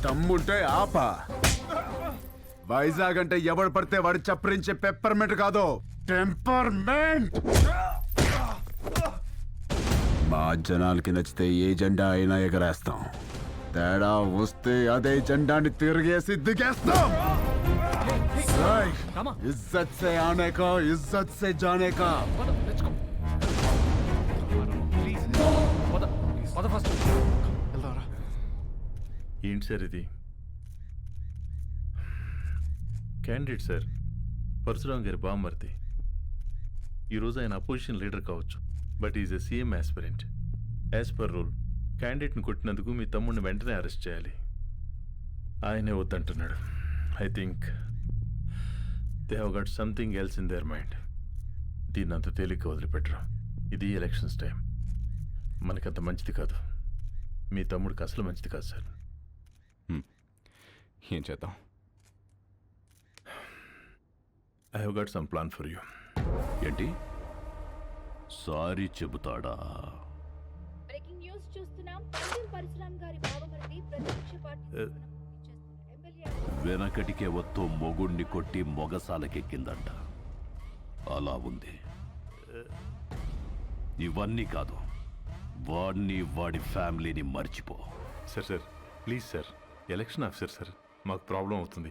దమ్ముంటే ఆపా. వైజాగ్ అంటే ఎవడు పడితే వాడు చప్పరించే పెప్పర్మెంట్ కాదు, టెంపర్మెంట్. మా జనాలకి నచ్చితే ఏ జెండా అయినా ఎగరేస్తాం, తేడా వస్తే అదే జెండాని తిరిగేసి దిగేస్తాం. ఇజ్జత్ సే ఆనే కా, ఇజ్జత్ సే జానే కా. ఏంటి సార్ ఇది? క్యాండిడేట్ సార్, పరశురాం గారి బామ్మర్ది. ఈరోజు ఆయన అపోజిషన్ లీడర్ కావచ్చు, but is a CM aspirant. As per rule క్యాండిడేట్ని కొట్టినందుకు మీ తమ్ముడిని వెంటనే అరెస్ట్ చేయాలి. ఆయనే వద్దంటున్నాడు. I think they have got something else in their mind. దీన్ని అంత తేలిగ్గా వదిలిపెట్టరు. ఇది ఎలక్షన్స్ టైం, మనకంత మంచిది కాదు. మీ తమ్ముడికి అసలు మంచిది కాదు సార్. ఏం చేద్దాం? I have got some plan for you. ఏంటి? సారీ చెబుతాడా? బ్రేకింగ్ న్యూస్ చూస్తున్నాం. పరశురాం గారి బావమరిది ప్రతిపక్ష పార్టీ వెనకటికే వత్తు మొగుణ్ణి కొట్టి మొగసాలకెక్కిందంట. అలా ఉంది. ఇవన్నీ కాదు, వాడిని వాడి ఫ్యామిలీని మర్చిపో. Sir please sir, election officer sir, మాకు ప్రాబ్లం అవుతుంది.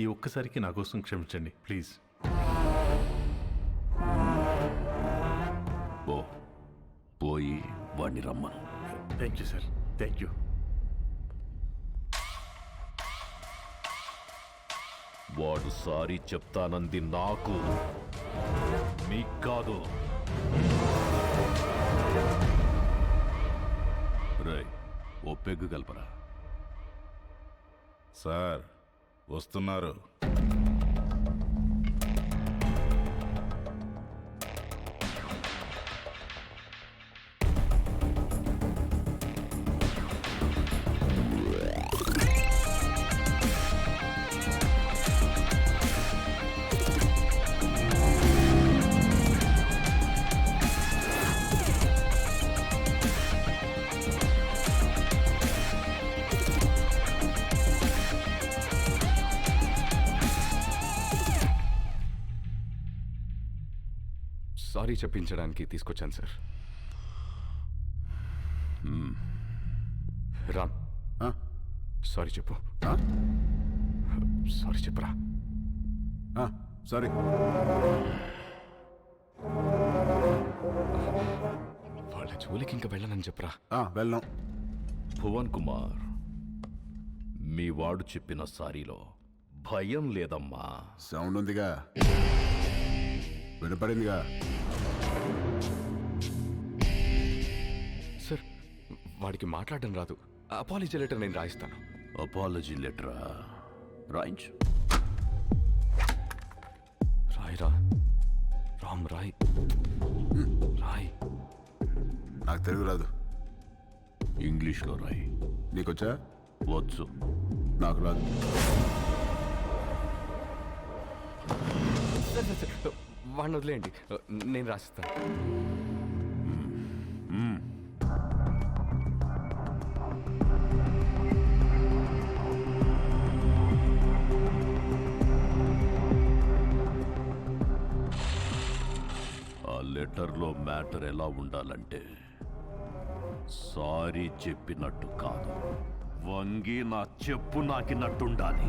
ఈ ఒక్కసారికి నా కోసం క్షమించండి ప్లీజ్. పోయి వాడిని రమ్మను. Thank you sir, thank you. వాడు సారీ చెప్తానంది నాకు, మీకు కాదు. రే, ఓ పెగ్గు కలపరా. సార్ వస్తున్నారు. సారీ చెప్పించడానికి తీసుకొచ్చాను సార్. రామ్, సారీ చెప్పు. సారీ చెప్పురా. సారీ. వాళ్ళ జోలికి ఇంకా వెళ్ళనని చెప్పురా. వెళ్ళాం. భువన్ కుమార్, మీ వాడు చెప్పిన సారీలో భయం లేదమ్మా. సౌండ్ ఉందిగా, వినపడిందిగా. సార్, వాడికి మాట్లాడడం రాదు. అపాలజీ లెటర్ నేను రాయిస్తాను. అపాలజీ లెటరా? రాయించు. రాయిరా. రామ్, రాయ్. రాయ్. నాకు తెలుగు రాదు. ఇంగ్లీష్లో రాయి. నీకొచ్చా? వచ్చు. నాకు రాదు. వాడిని వదిలేయండి, నేను రాసిస్తాను. ఆ లెటర్లో మ్యాటర్ ఎలా ఉండాలంటే సారీ చెప్పినట్టు కాదు, వంగి నా చెప్పు నాకినట్టుండాలి.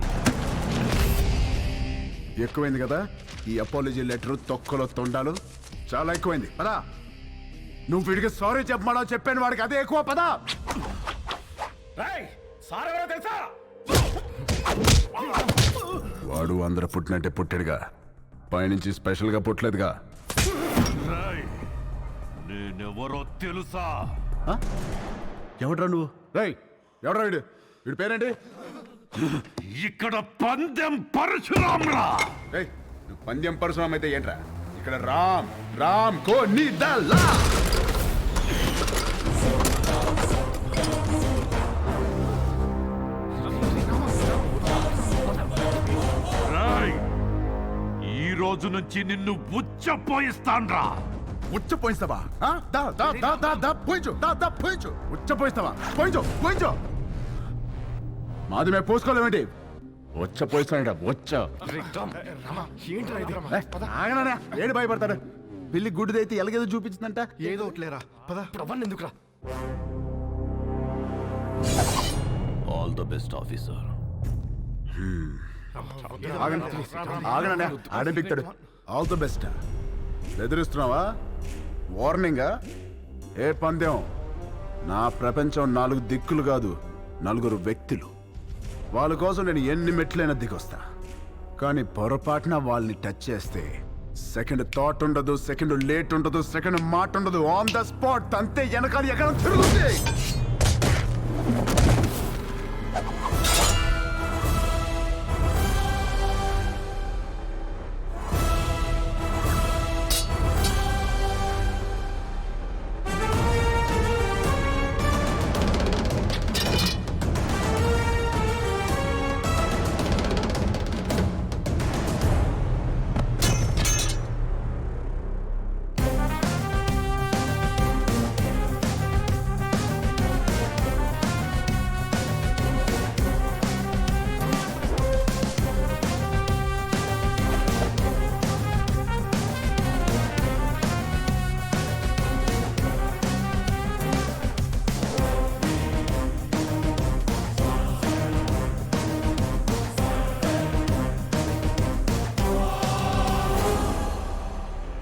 ఎక్కువైంది కదా ఈ అపాలజీ లెటర్, తొక్కలో తొండాలు చాలా ఎక్కువైంది. పదా నువ్వు వీడికి సారీ చెప్పమా చెప్పాను, వాడికి అదే ఎక్కువ. పదా వాడు అందరు పుట్టినట్టే పుట్టాడుగా, పైనుంచి స్పెషల్ గా పుట్టలేదుగా. రేయ్, నేనెవరో తెలుసా? ఎవడ్రా నువ్వు? రేయ్ ఎవడ్రా వీడు? వీడి పేరేంటి? ఇక్కడ పందెం పరశురామ్రా. రేయ్ నువ్వు పందెం పరశురామ్ అయితే ఏంట్రా? ఇక్కడ రామ్ రామ్ కో నీ దల్లా. రేయ్, ఈ రోజు నుంచి నిన్ను ఉచ్చపోయిస్తాన్రా. ఉచ్చ పోయిస్తావా? పోయించు, పోయించు, ఉచ్చ పోయిస్తావా? పోయించు, పోయించు. మాది మేము పోసుకోలేమేంటి? వచ్చ పోయిస్తాడ వచ్చ. ఆగనా ఏడు భయపడతాడు? పిల్లి గుడ్డిదైతే ఎలాగేదో చూపించిందంట. ఏదో ఒకట్లేరా పద. అవన్నీ ఎందుకురా? All the best officer. ఆగనా ఆడే పిక్తాడు. All the best. బెదిరిస్తున్నావా? వార్నింగా? ఏ పందెం? నా ప్రపంచం 4 దిక్కులు కాదు, 4 వ్యక్తులు. వాళ్ళ కోసం నేను ఎన్ని మెట్లైనా దిగొస్తా. కానీ పొరపాటున వాళ్ళని టచ్ చేస్తే సెకండ్ థాట్ ఉండదు, సెకండ్ లేట్ ఉండదు, సెకండ్ మాట ఉండదు. ఆన్ ద స్పాట్ అంతే, వెనకాల ఎక్కడ తిరుగుతుంది.